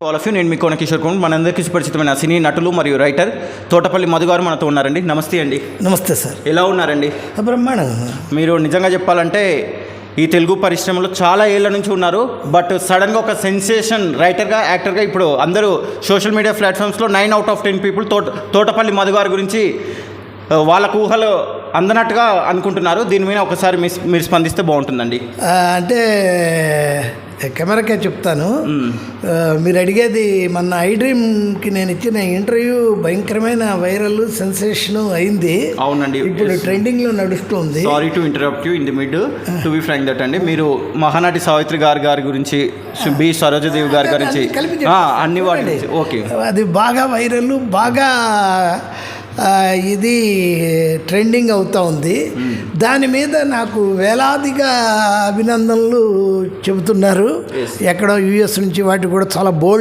All of you. నేను మీ కోన కిషోర్ కుమార్. మనందరికీ సుపరిచితమైన సినీ నటులు మరియు రైటర్ తోటపల్లి మధు గారు మనతో ఉన్నారండి. నమస్తే అండి. నమస్తే సార్. ఎలా ఉన్నారండి? బ్రహ్మాండంగా. మీరు నిజంగా చెప్పాలంటే ఈ తెలుగు పరిశ్రమలో చాలా ఏళ్ళ నుంచి ఉన్నారు. బట్ సడన్గా ఒక సెన్సేషన్ రైటర్గా, యాక్టర్గా ఇప్పుడు అందరూ సోషల్ మీడియా ప్లాట్ఫామ్స్లో 9 out of 10 people Thotapalli Madhu గారి గురించి వాళ్ళకు ఊహలు అందనట్టుగా అనుకుంటున్నారు. దీని మీద ఒకసారి మీరు స్పందిస్తే బాగుంటుందండి. అంటే కెమెరాకే చెప్తాను. మీరు అడిగేది మన ఐ డ్రీమ్కి నేను ఇచ్చిన ఇంటర్వ్యూ భయంకరమైన వైరల్ సెన్సేషన్ అయింది. అవునండి, ఇప్పుడు ట్రెండింగ్లో నడుస్తుంది. Sorry to interrupt you in the mid to be frank that అండి. మీరు మహానటి సావిత్రి గారి గురించి, బి సరోజదేవి గారి గురించి అన్ని వాటి ఓకే, అది బాగా వైరల్, బాగా ఇది ట్రెండింగ్ అవుతూ ఉంది. దాని మీద నాకు వేలాదిగా అభినందనలు చెబుతున్నారు. ఎక్కడో యూఎస్ నుంచి వాటి కూడా చాలా బోల్డ్